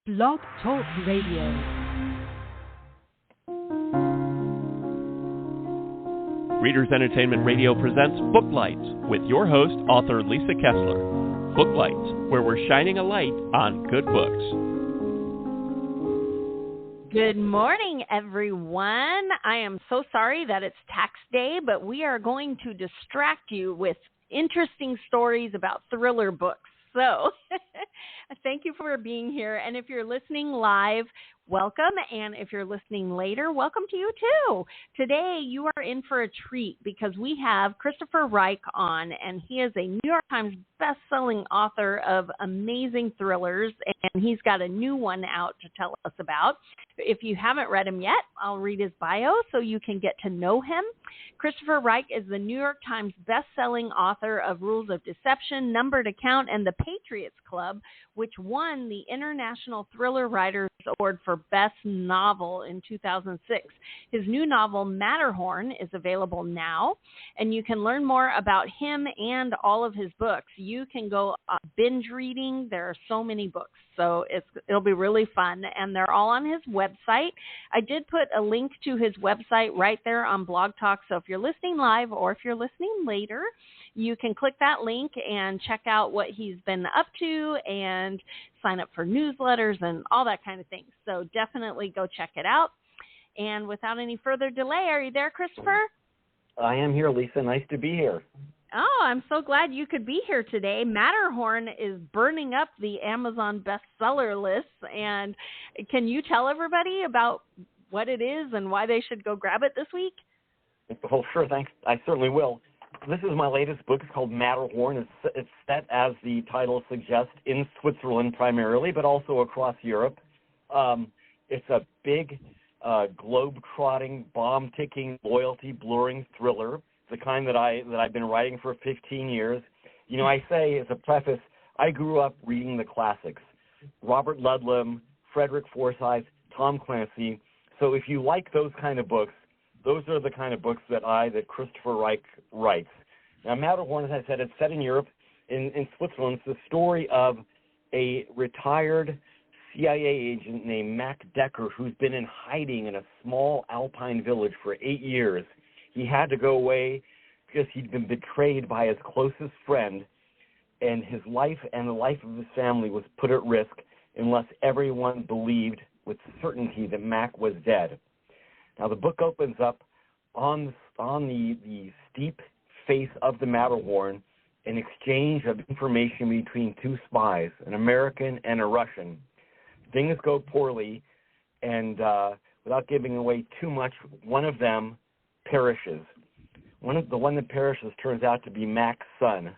Blog Talk Radio. Readers Entertainment Radio presents Booklights with your host, author Lisa Kessler. Booklights, where we're shining a light on good books. Good morning, everyone. I am so sorry that it's tax day, but we are going to distract you with interesting stories about thriller books. So thank you for being here. And if you're listening live, welcome. And if you're listening later, welcome to you too. Today, you are in for a treat because we have Christopher Reich on, and he is a New York Times best-selling author of amazing thrillers, and he's got a new one out to tell us about. If you haven't read him yet, I'll read his bio so you can get to know him. Christopher Reich is the New York Times best-selling author of Rules of Deception, Number to Count, and The Patriots Club, which won the International Thriller Writers Award for Best Novel in 2006. His new novel, Matterhorn, is available now, and you can learn more about him and all of his books. You can go binge reading. There are so many books, so it'll be really fun, and they're all on his website. I did put a link to his website right there on Blog Talk, so if you're listening live or if you're listening later, you can click that link and check out what he's been up to and sign up for newsletters and all that kind of thing. So definitely go check it out. And without any further delay, are you there, Christopher? I am here, Lisa. Nice to be here. Oh, I'm so glad you could be here today. Matterhorn is burning up the Amazon bestseller lists. And can you tell everybody about what it is and why they should go grab it this week? Oh, sure. Thanks. I certainly will. This is my latest book. It's called Matterhorn. It's set, as the title suggests, in Switzerland primarily, but also across Europe. It's a big, globe-trotting, bomb-ticking, loyalty-blurring thriller, the kind that I've been writing for 15 years. You know, I say as a preface, I grew up reading the classics: Robert Ludlum, Frederick Forsyth, Tom Clancy. So if you like those kind of books, those are the kind of books that Christopher Reich writes. Now, Matterhorn, as I said, it's set in Europe, in Switzerland. It's the story of a retired CIA agent named Mac Decker, who's been in hiding in a small alpine village for 8 years. He had to go away because he'd been betrayed by his closest friend, and his life and the life of his family was put at risk unless everyone believed with certainty that Mac was dead. Now, the book opens up on the steep face of the Matterhorn, an exchange of information between two spies, an American and a Russian. Things go poorly, and without giving away too much, one of them perishes. The one that perishes turns out to be Mac's son,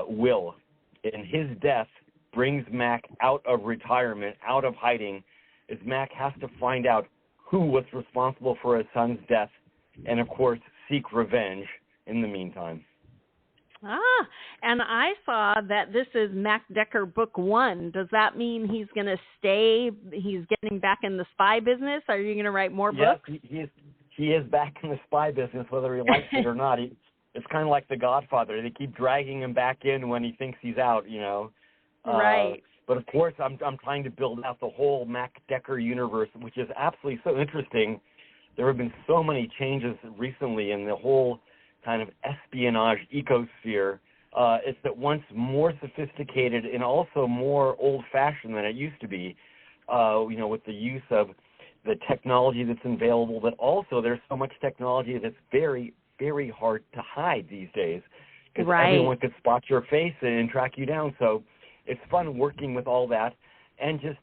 Will, and his death brings Mac out of retirement, out of hiding, as Mac has to find out who was responsible for his son's death, and, of course, seek revenge in the meantime. And I saw that this is Mac Decker Book 1. Does that mean he's going to stay, he's getting back in the spy business? Are you going to write more books? Yes, he is back in the spy business, whether he likes it or not. It's kind of like The Godfather. They keep dragging him back in when he thinks he's out, you know. Right. But, of course, I'm trying to build out the whole Mac Decker universe, which is absolutely so interesting. There have been so many changes recently in the whole kind of espionage ecosphere. It's at once more sophisticated and also more old-fashioned than it used to be, with the use of the technology that's available, but also there's so much technology that's very, very hard to hide these days because everyone could spot your face and track you down. So it's fun working with all that and just,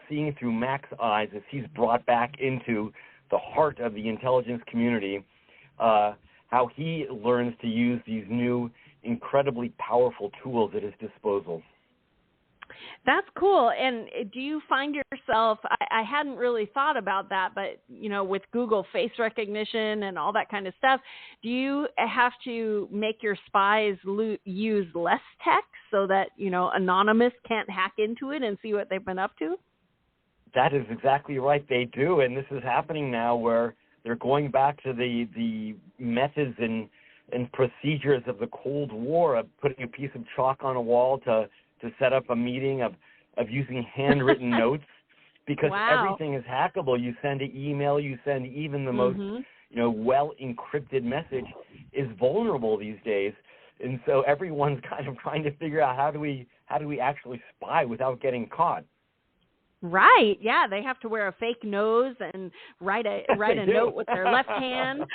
seeing through Mac's eyes as he's brought back into the heart of the intelligence community, how he learns to use these new, incredibly powerful tools at his disposal. That's cool. And do you find yourself, I hadn't really thought about that, but, with Google face recognition and all that kind of stuff, do you have to make your spies use less tech so that, Anonymous can't hack into it and see what they've been up to? That is exactly right. They do. And this is happening now where they're going back to the methods and procedures of the Cold War, of putting a piece of chalk on a wall to set up a meeting, of of using handwritten notes, because wow. everything is hackable. You send an email, you send even the most, well encrypted message is vulnerable these days. And so everyone's kind of trying to figure out how do we actually spy without getting caught. Right. Yeah, they have to wear a fake nose and write a note with their left hand.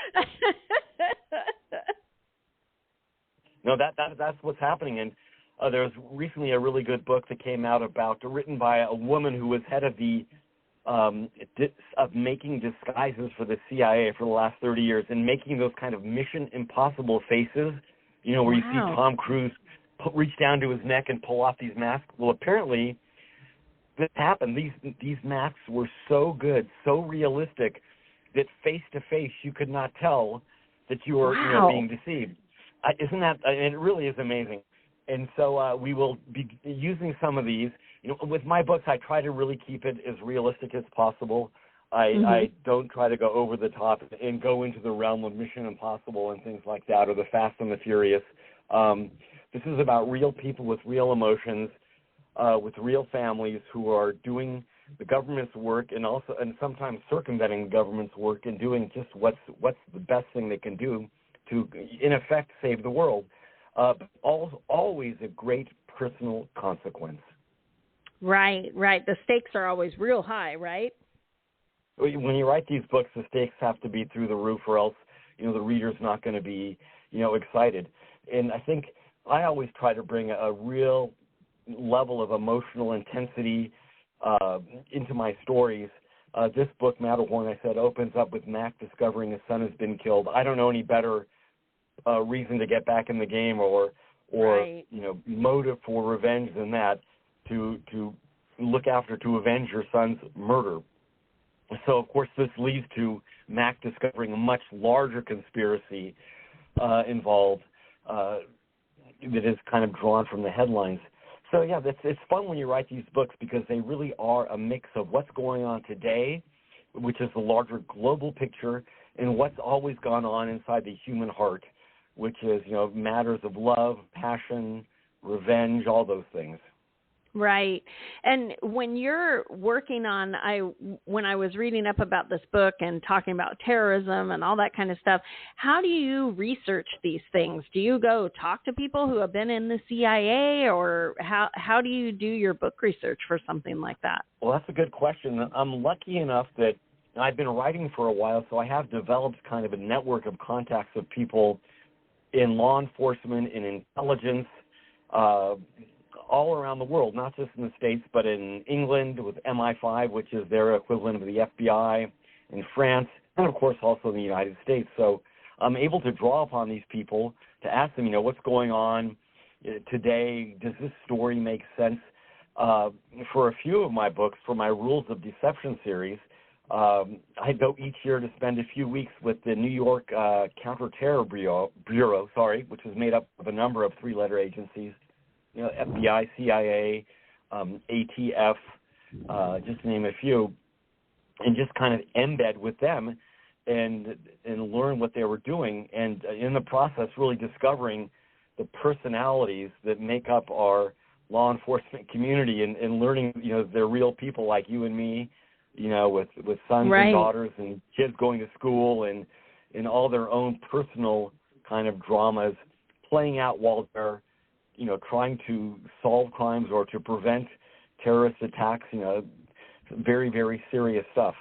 No, that's what's happening. And there was recently a really good book that came out written by a woman who was head of the of making disguises for the CIA for the last 30 years and making those kind of Mission Impossible faces, where you see Tom Cruise reach down to his neck and pull off these masks. Well, apparently this happened. These masks were so good, so realistic, that face to face you could not tell that you were being deceived. Isn't that? And it really is amazing. And so we will be using some of these. With my books, I try to really keep it as realistic as possible. I don't try to go over the top and go into the realm of Mission Impossible and things like that, or the Fast and the Furious. This is about real people with real emotions, with real families who are doing the government's work and sometimes circumventing the government's work and doing just what's the best thing they can do to, in effect, save the world. But always a great personal consequence. Right. The stakes are always real high, right? When you write these books, the stakes have to be through the roof, or else, the reader's not going to be, excited. And I think I always try to bring a real level of emotional intensity into my stories. This book, Matterhorn, I said, opens up with Mac discovering his son has been killed. I don't know any better reason to get back in the game or right. Motive for revenge than that, to avenge your son's murder. So, of course, this leads to Mac discovering a much larger conspiracy involved that is kind of drawn from the headlines. So, yeah, it's fun when you write these books because they really are a mix of what's going on today, which is the larger global picture, and what's always gone on inside the human heart, which is, matters of love, passion, revenge, all those things. Right. And when you're working on, when I was reading up about this book and talking about terrorism and all that kind of stuff, how do you research these things? Do you go talk to people who have been in the CIA, or how do you do your book research for something like that? Well, that's a good question. I'm lucky enough that I've been writing for a while, so I have developed kind of a network of contacts of people in law enforcement, in intelligence, all around the world, not just in the States, but in England with MI5, which is their equivalent of the FBI, in France, and, of course, also in the United States. So I'm able to draw upon these people to ask them, what's going on today? Does this story make sense? For a few of my books, for my Rules of Deception series, I go each year to spend a few weeks with the New York Counterterror Bureau, which is made up of a number of three-letter agencies, FBI, CIA, ATF, just to name a few, and just kind of embed with them and learn what they were doing, and in the process really discovering the personalities that make up our law enforcement community and learning, they're real people like you and me, with sons right. and daughters and kids going to school and all their own personal kind of dramas playing out while they're, trying to solve crimes or to prevent terrorist attacks, very, very serious stuff.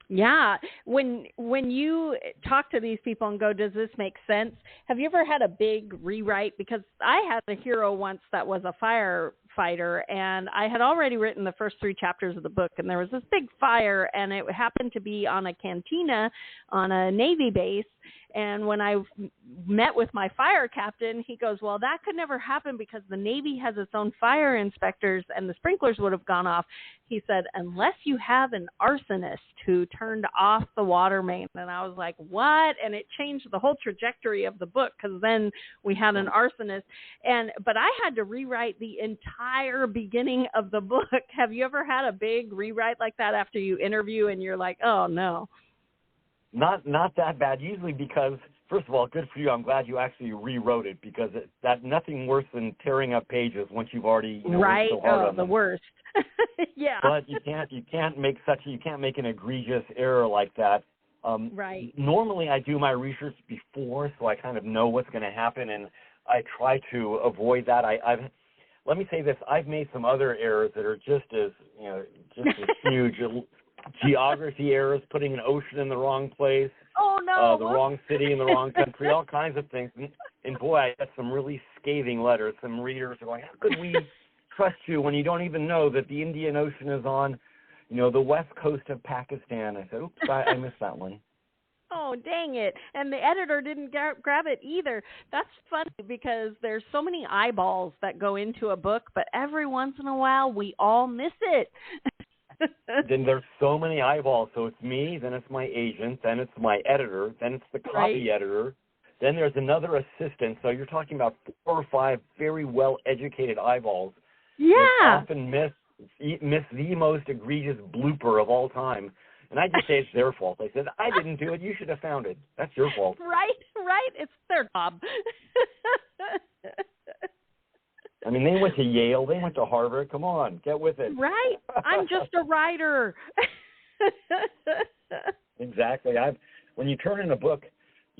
Yeah. When you talk to these people and go, does this make sense? Have you ever had a big rewrite? Because I had a hero once that was a firefighter, and I had already written the first 3 chapters of the book, and there was this big fire, and it happened to be on a cantina on a Navy base. And when I met with my fire captain, he goes, well, that could never happen because the Navy has its own fire inspectors and the sprinklers would have gone off. He said, unless you have an arsonist who turned off the water main. And I was like, what? And it changed the whole trajectory of the book because then we had an arsonist. But I had to rewrite the entire beginning of the book. Have you ever had a big rewrite like that after you interview and you're like, oh, no? Not that bad, usually because First of all, good for you. I'm glad you actually rewrote it because that nothing worse than tearing up pages once you've already right. worked so hard on the them. worst. Yeah. But you can't make an egregious error like that. Right. Normally, I do my research before, so I kind of know what's going to happen, and I try to avoid that. Let me say this: I've made some other errors that are just as huge. Geography errors, putting an ocean in the wrong place. Oh, no. The wrong city in the wrong country, all kinds of things. And boy, I got some really scathing letters. Some readers are going, how could we trust you when you don't even know that the Indian Ocean is on, the west coast of Pakistan? I said, oops, I missed that one. Oh, dang it. And the editor didn't grab it either. That's funny because there's so many eyeballs that go into a book, but every once in a while we all miss it. Then there's so many eyeballs. So it's me, then it's my agent, then it's my editor, then it's the copy editor, then there's another assistant. So you're talking about 4 or 5 very well-educated eyeballs. Yeah. Often miss the most egregious blooper of all time. And I just say it's their fault. I said, I didn't do it. You should have found it. That's your fault. Right. It's their job. I mean, they went to Yale. They went to Harvard. Come on, get with it. Right. I'm just a writer. Exactly. When you turn in a book,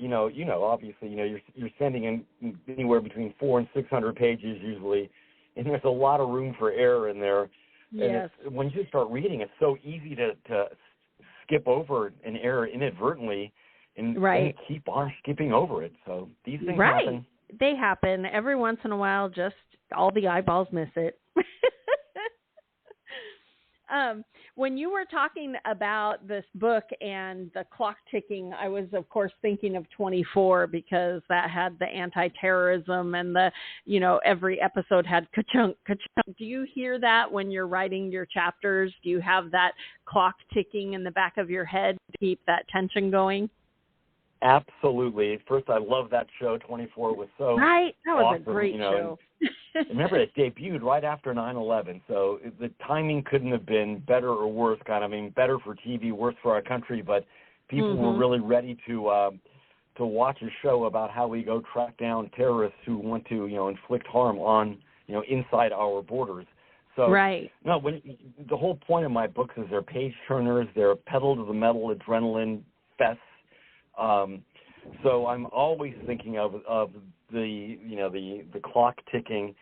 obviously, you're sending in anywhere between 400 and 600 pages usually, and there's a lot of room for error in there. Yes. And when you start reading, it's so easy to skip over an error inadvertently and keep on skipping over it. So these things happen. They happen every once in a while. Just all the eyeballs miss it. When you were talking about this book and the clock ticking, I was, of course, thinking of 24 because that had the anti-terrorism and every episode had ka-chunk, ka-chunk. Do you hear that when you're writing your chapters? Do you have that clock ticking in the back of your head to keep that tension going? Absolutely. First, I love that show. 24 was so right. That was awesome, a great show. Remember, it debuted right after 9/11, so the timing couldn't have been better or worse. Better for TV, worse for our country. But people were really ready to watch a show about how we go track down terrorists who want to inflict harm on inside our borders. So when the whole point of my books is they're page turners, they're pedal to the metal adrenaline fests. So I'm always thinking of the clock ticking.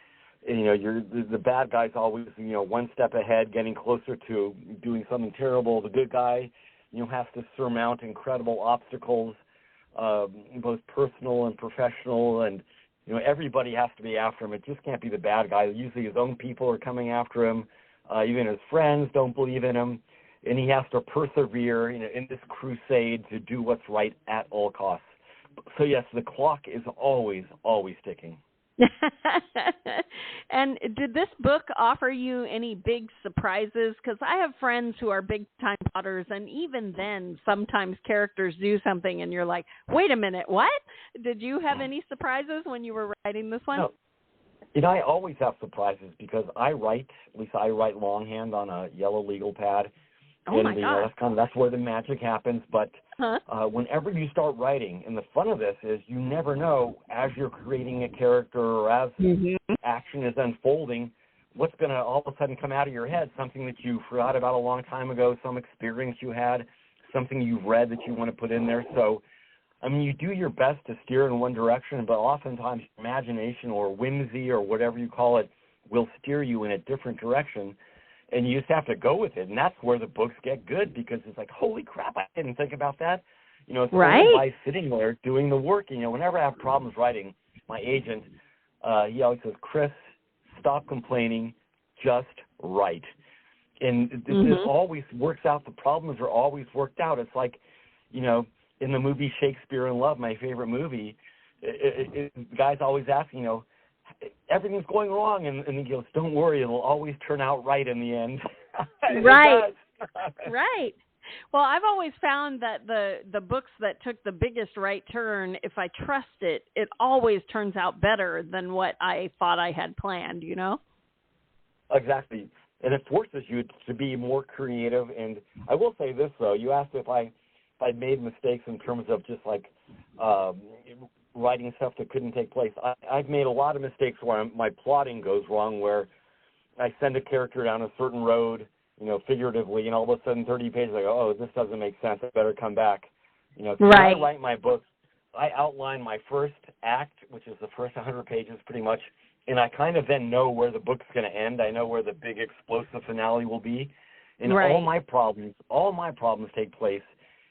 The bad guy's always one step ahead, getting closer to doing something terrible. The good guy has to surmount incredible obstacles, both personal and professional, and everybody has to be after him. It just can't be the bad guy. Usually his own people are coming after him. Even his friends don't believe in him. And he has to persevere in this crusade to do what's right at all costs. So, yes, the clock is always, always ticking. And did this book offer you any big surprises? Because I have friends who are big-time plotters, and even then, sometimes characters do something, and you're like, wait a minute, what? Did you have any surprises when you were writing this one? No. I always have surprises because I write longhand on a yellow legal pad. Oh, my God. That's where the magic happens. But whenever you start writing, and the fun of this is you never know as you're creating a character or as action is unfolding, what's going to all of a sudden come out of your head, something that you forgot about a long time ago, some experience you had, something you've read that you want to put in there. So, you do your best to steer in one direction, but oftentimes imagination or whimsy or whatever you call it will steer you in a different direction. And you just have to go with it. And that's where the books get good because it's like, holy crap, I didn't think about that. It's only by sitting there doing the work. Whenever I have problems writing, my agent, he always says, Chris, stop complaining, just write. And this always works out. The problems are always worked out. It's like, in the movie Shakespeare in Love, my favorite movie, the guy's always asking, everything's going wrong, and he goes, don't worry, it'll always turn out right in the end. Right. Right. Well, I've always found that the books that took the biggest right turn, if I trust it, it always turns out better than what I thought I had planned, Exactly. And it forces you to be more creative. And I will say this, though. You asked if I I'd made mistakes in terms of just like writing stuff that couldn't take place. I've made a lot of mistakes where my plotting goes wrong, where I send a character down a certain road, figuratively, and all of a sudden 30 pages, I go, oh, this doesn't make sense. I better come back. So when I write my books, I outline my first act, which is the first 100 pages pretty much, and I kind of then know where the book's going to end. I know where the big explosive finale will be. And all my problems take place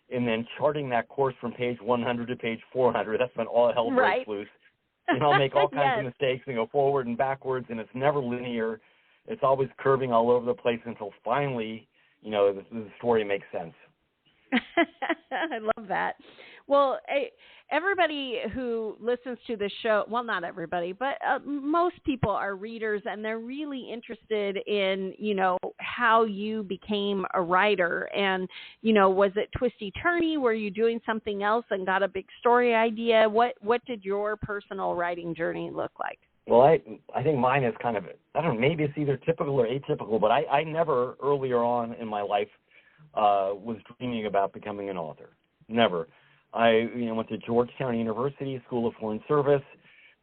in then charting that course from page 100 to page 400. That's when all hell breaks loose. And I'll make all kinds of mistakes and go forward and backwards, and it's never linear. It's always curving all over the place until finally, the story makes sense. I love that. Well, everybody who listens to this show, well, not everybody, but most people are readers, and they're really interested in, how you became a writer. And, was it twisty-turny? Were you doing something else and got a big story idea? What did your personal writing journey look like? Well, I think mine is kind of, I don't know, maybe it's either typical or atypical, but I never earlier on in my life was dreaming about becoming an author. Never. I went to Georgetown University, School of Foreign Service.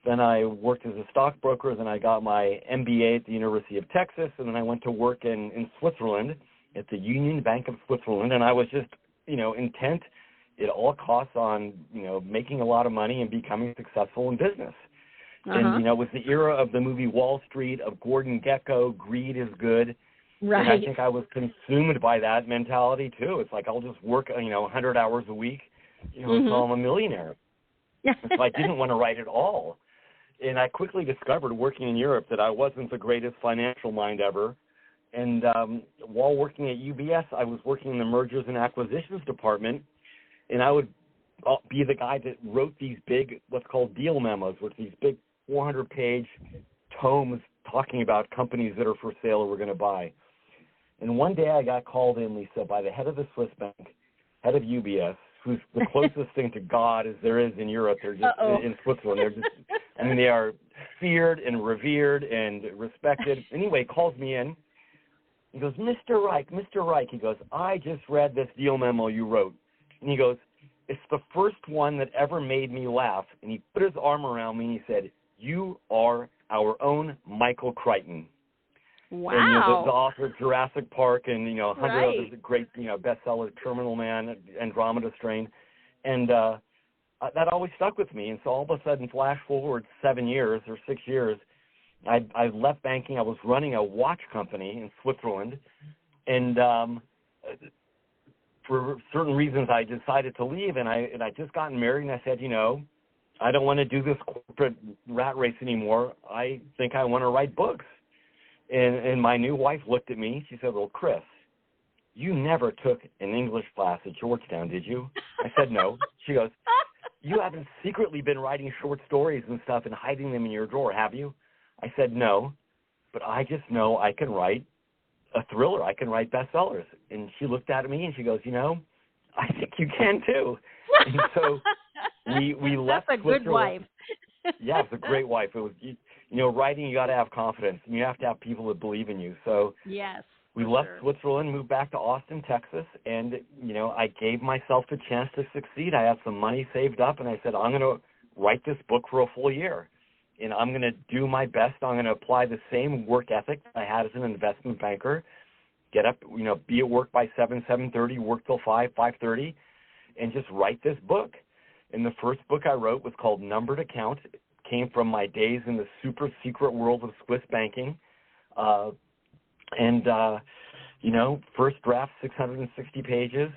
Then I worked as a stockbroker. Then I got my MBA at the University of Texas. And then I went to work in Switzerland at the Union Bank of Switzerland. And I was just, intent at all costs on, making a lot of money and becoming successful in business. And, it was the era of the movie Wall Street, of Gordon Gekko, greed is good. Right. And I think I was consumed by that mentality, too. It's like I'll just work, 100 hours a week, until I'm a millionaire. So I didn't want to write at all. And I quickly discovered working in Europe that I wasn't the greatest financial mind ever. And while working at UBS, I was working in the mergers and acquisitions department, and I would be the guy that wrote these big, what's called deal memos, with these big 400-page tomes talking about companies that are for sale or we're going to buy. And one day I got called in, Lisa, by the head of the Swiss bank, head of UBS, who's the closest thing to God as there is in Europe. They're just in Switzerland. They're just, they are feared and revered and respected. Anyway, he calls me in. He goes, Mr. Reich, he goes, I just read this deal memo you wrote. And he goes, it's the first one that ever made me laugh. And he put his arm around me and he said, you are our own Michael Crichton. Wow. And, the author of Jurassic Park and, 100 other great, bestseller, Terminal Man, Andromeda Strain. And that always stuck with me. And so all of a sudden, flash forward 7 years or 6 years, I left banking. I was running a watch company in Switzerland. And for certain reasons, I decided to leave. And I just gotten married, and I said, I don't want to do this corporate rat race anymore. I think I want to write books. And my new wife looked at me. She said, well, Chris, you never took an English class at Georgetown, did you? I said, no. She goes, you haven't secretly been writing short stories and stuff and hiding them in your drawer, have you? I said, no, but I just know I can write a thriller. I can write bestsellers. And she looked at me and she goes, I think you can too. And so we left That's a good wife. Yeah, it's a great wife. It was, writing, you got to have confidence, and you have to have people that believe in you. So yes, we left Switzerland, moved back to Austin, Texas, and, I gave myself a chance to succeed. I had some money saved up, and I said, I'm going to write this book for a full year, and I'm going to do my best. I'm going to apply the same work ethic I had as an investment banker, get up, be at work by 7:30, work till 5:30, and just write this book. And the first book I wrote was called Numbered Account. It came from my days in the super secret world of Swiss banking. First draft, 660 pages.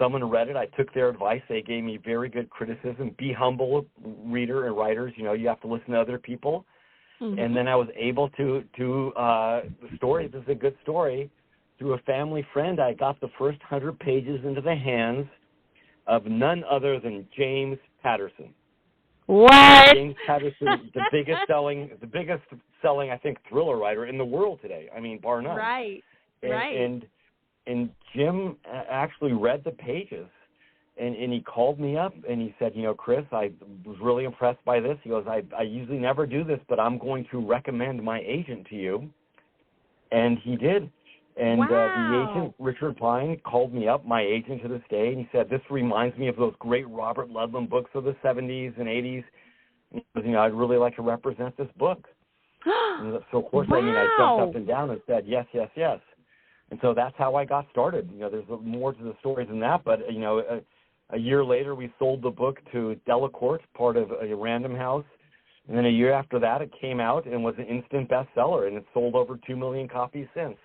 Someone read it. I took their advice. They gave me very good criticism. Be humble, reader and writers. You have to listen to other people. Mm-hmm. And then I was able to the story, this is a good story, through a family friend, I got the first 100 pages into the hands of none other than James Patterson. What? James Patterson, the biggest selling, I think, thriller writer in the world today. I mean, bar none. Right. And Jim actually read the pages, and he called me up and he said, Chris, I was really impressed by this. He goes, I usually never do this, but I'm going to recommend my agent to you. And he did. And wow. the agent, Richard Pine, called me up, my agent to this day, and he said, this reminds me of those great Robert Ludlum books of the 70s and 80s. And he said, I'd really like to represent this book. And so, of course, wow. I jumped up and down and said, yes, yes, yes. And so that's how I got started. There's more to the story than that, but, a year later, we sold the book to Delacorte, part of a Random House. And then a year after that, it came out and was an instant bestseller, and it's sold over 2 million copies since.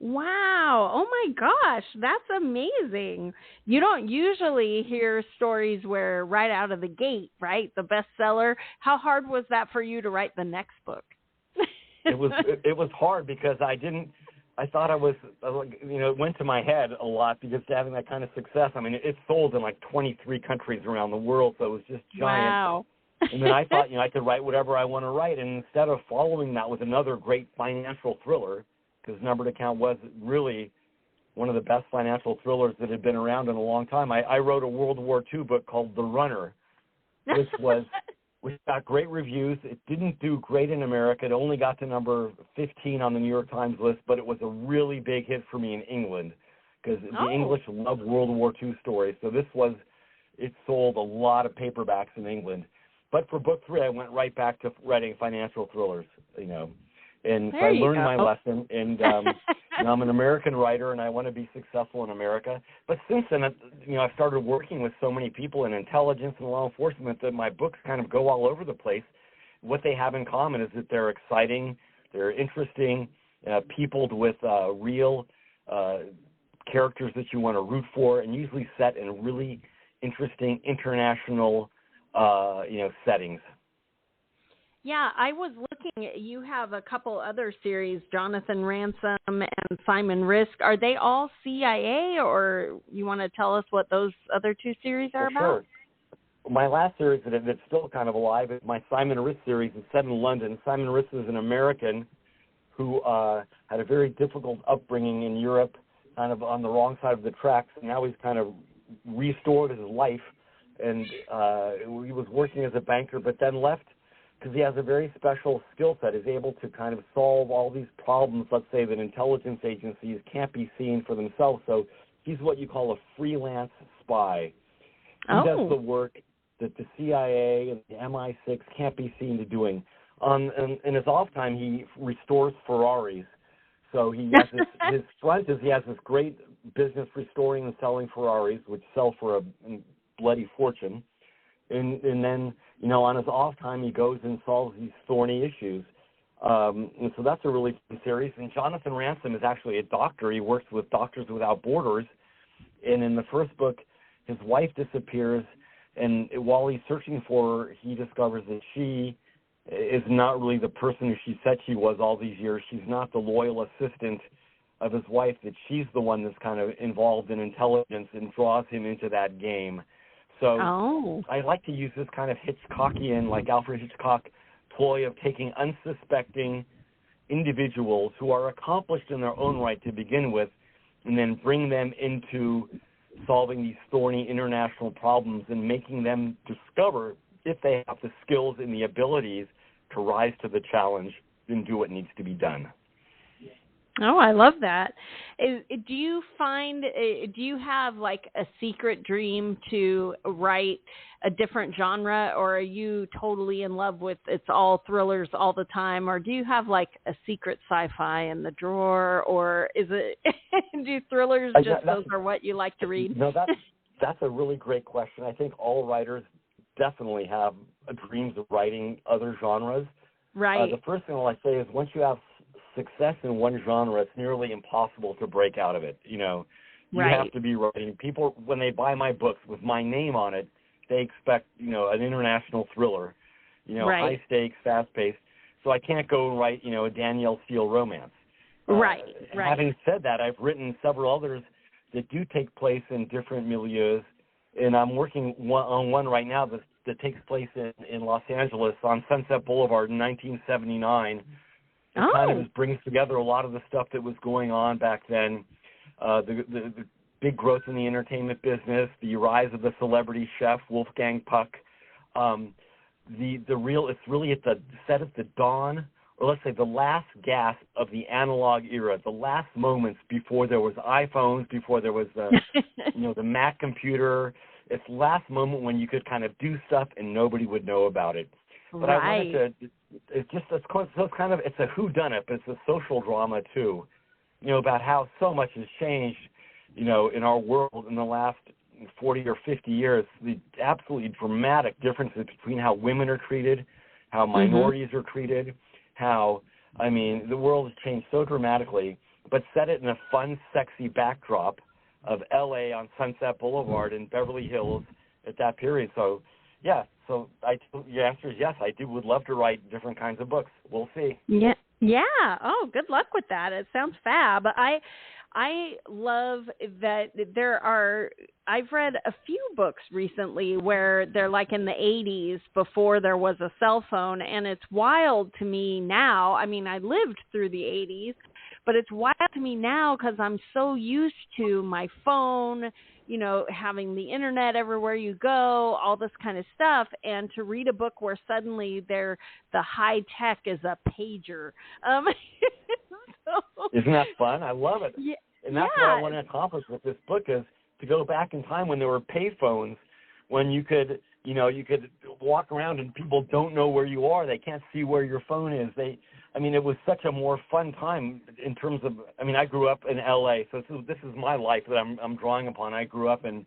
Wow. Oh, my gosh. That's amazing. You don't usually hear stories where right out of the gate, right, the bestseller. How hard was that for you to write the next book? It was hard because I thought it went to my head a lot because having that kind of success, it sold in like 23 countries around the world, so it was just giant. Wow. And then I thought, I could write whatever I want to write, and instead of following that with another great financial thriller, because Numbered Account was really one of the best financial thrillers that had been around in a long time, I wrote a World War II book called The Runner, which got great reviews. It didn't do great in America. It only got to number 15 on the New York Times list, but it was a really big hit for me in England because the English love World War II stories. So it sold a lot of paperbacks in England. But for book 3, I went right back to writing financial thrillers, And so I learned my lesson, and I'm an American writer, and I want to be successful in America. But since then, I've started working with so many people in intelligence and law enforcement that my books kind of go all over the place. What they have in common is that they're exciting, they're interesting, peopled with real characters that you want to root for, and usually set in really interesting international settings. Yeah, I was looking. You have a couple other series, Jonathan Ransom and Simon Risk. Are they all CIA, or you want to tell us what those other 2 series are about? Sure. My last series that's still kind of alive is my Simon Risk series. It's set in London. Simon Risk is an American who had a very difficult upbringing in Europe, kind of on the wrong side of the tracks, and now he's kind of restored his life. And he was working as a banker, but then left because he has a very special skill set. He's able to kind of solve all these problems, let's say, that intelligence agencies can't be seen for themselves. So he's what you call a freelance spy. He does the work that the CIA and the MI6 can't be seen to doing. In his off time, he restores Ferraris. So he has his front is he has this great business restoring and selling Ferraris, which sell for a bloody fortune. And then, on his off time, he goes and solves these thorny issues. And so that's a really fun series. And Jonathan Ransom is actually a doctor. He works with Doctors Without Borders. And in the first book, his wife disappears. And while he's searching for her, he discovers that she is not really the person who she said she was all these years. She's not the loyal assistant of his wife, that she's the one that's kind of involved in intelligence and draws him into that game. So I like to use this kind of Hitchcockian, like Alfred Hitchcock, ploy of taking unsuspecting individuals who are accomplished in their own right to begin with, and then bring them into solving these thorny international problems and making them discover if they have the skills and the abilities to rise to the challenge and do what needs to be done. Oh, I love that. Do you have like a secret dream to write a different genre, or are you totally in love with it's all thrillers all the time, or do you have like a secret sci-fi in the drawer, or is it do thrillers those are what you like to read? No, that's a really great question. I think all writers definitely have dreams of writing other genres. Right. The first thing I say is once you have success in one genre, it's nearly impossible to break out of it. You have to be writing. People, when they buy my books with my name on it, they expect, an international thriller, high stakes, fast paced. So I can't go and write, a Danielle Steele romance. Right. Having said that, I've written several others that do take place in different milieus, and I'm working on one right now that takes place in Los Angeles on Sunset Boulevard in 1979. It kind of brings together a lot of the stuff that was going on back then, the big growth in the entertainment business, the rise of the celebrity chef Wolfgang Puck. It's really at the dawn or let's say the last gasp of the analog era, the last moments before there was iPhones, before there was the, the Mac computer. It's the last moment when you could kind of do stuff and nobody would know about it. But right. I wanted to, it's a whodunit, but it's a social drama too, about how so much has changed, in our world in the last 40 or 50 years, the absolutely dramatic differences between how women are treated, how minorities are treated, the world has changed so dramatically, but set it in a fun, sexy backdrop of L.A. on Sunset Boulevard in Beverly Hills at that period. So, your answer is yes, I would love to write different kinds of books. We'll see. Yeah. Yeah. Oh, good luck with that. It sounds fab. I love that I've read a few books recently where they're like in the 80s before there was a cell phone, and it's wild to me now. I mean, I lived through the 80s, but it's wild to me now because I'm so used to my phone, having the internet everywhere you go, all this kind of stuff, and to read a book where suddenly the high tech is a pager. Isn't that fun? I love it. Yeah, and that's what I want to accomplish with this book is to go back in time when there were pay phones, when you could walk around and people don't know where you are. They can't see where your phone is. It was such a more fun time in terms of, I grew up in L.A., so this is my life that I'm drawing upon. I grew up in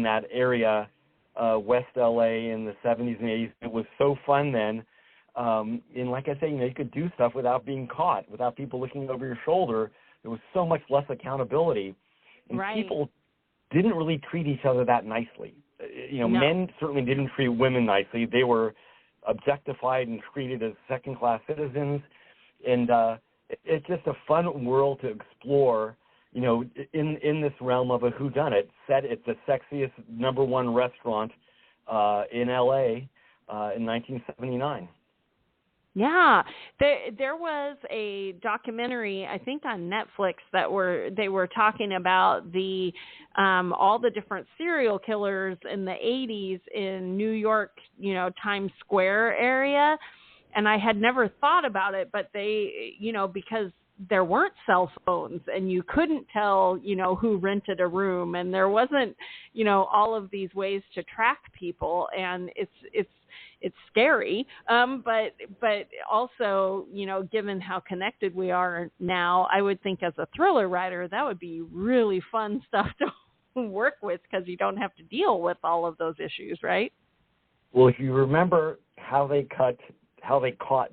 that area, West L.A. in the 70s and 80s. It was so fun then. And like I say, you could do stuff without being caught, without people looking over your shoulder. There was so much less accountability. And right. People didn't really treat each other that nicely. No. Men certainly didn't treat women nicely. They were objectified and treated as second-class citizens. And it's just a fun world to explore, in this realm of a whodunit set at the sexiest #1 restaurant in L.A. In 1979. Yeah, there was a documentary, I think on Netflix, they were talking about the all the different serial killers in the 80s in New York, Times Square area, and I had never thought about it, but they, because there weren't cell phones and you couldn't tell, who rented a room, and there wasn't, all of these ways to track people, and it's scary, but also, given how connected we are now, I would think as a thriller writer, that would be really fun stuff to work with because you don't have to deal with all of those issues, right? Well, if you remember how they caught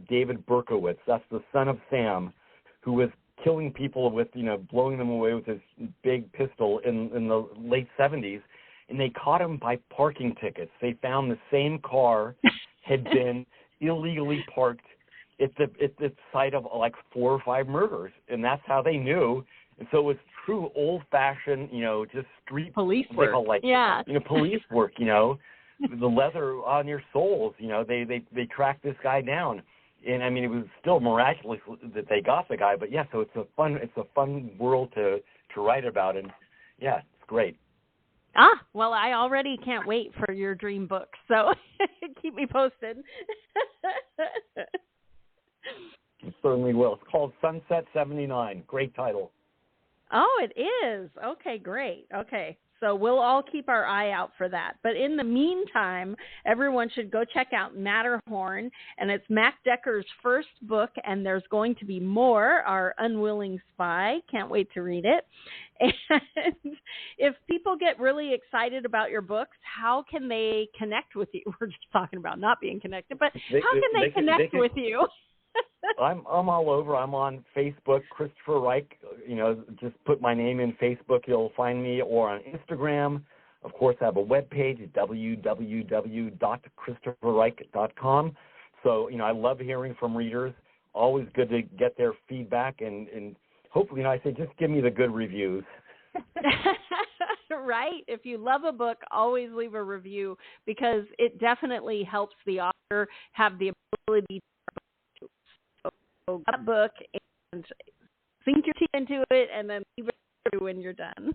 David Berkowitz, that's the son of Sam, who was killing people with, blowing them away with his big pistol in the late 70s. And they caught him by parking tickets. They found the same car had been illegally parked at the site of like 4 or 5 murders, and that's how they knew. And so it was true old-fashioned, just street police work. Police work. The leather on your soles. They tracked this guy down, and it was still miraculous that they got the guy. But yeah, so it's a fun world to write about, and yeah, it's great. Well, I already can't wait for your dream book, so keep me posted. It certainly will. It's called Sunset 79. Great title. Oh, it is. Okay, great. Okay, so we'll all keep our eye out for that. But in the meantime, everyone should go check out Matterhorn, and it's Mac Decker's first book, and there's going to be more, Our Unwilling Spy. Can't wait to read it. And if people get really excited about your books, how can they connect with you? We're just talking about not being connected, but how can they connect with you? I'm all over. I'm on Facebook, Christopher Reich. Just put my name in Facebook, you'll find me, or on Instagram. Of course, I have a webpage, www.christopherreich.com. So, I love hearing from readers. Always good to get their feedback, and hopefully, I say just give me the good reviews. Right? If you love a book, always leave a review because it definitely helps the author have the ability to get a book and sink your teeth into it and then leave it when you're done.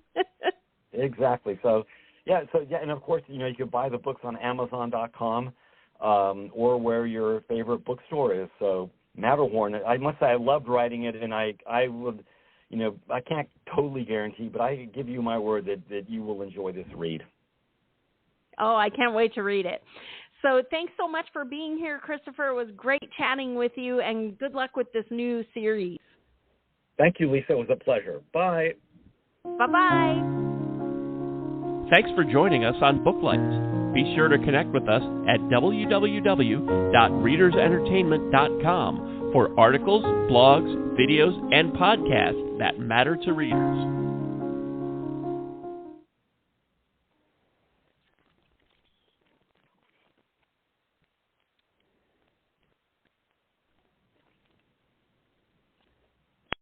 Exactly. So, and of course, you can buy the books on Amazon.com or where your favorite bookstore is. So, Matterhorn. I must say I loved writing it, and I would, I can't totally guarantee, but I give you my word that you will enjoy this read. Oh, I can't wait to read it. So thanks so much for being here, Christopher. It was great chatting with you, and good luck with this new series. Thank you, Lisa. It was a pleasure. Bye. Bye-bye. Thanks for joining us on Booklights. Be sure to connect with us at www.readersentertainment.com for articles, blogs, videos, and podcasts that matter to readers.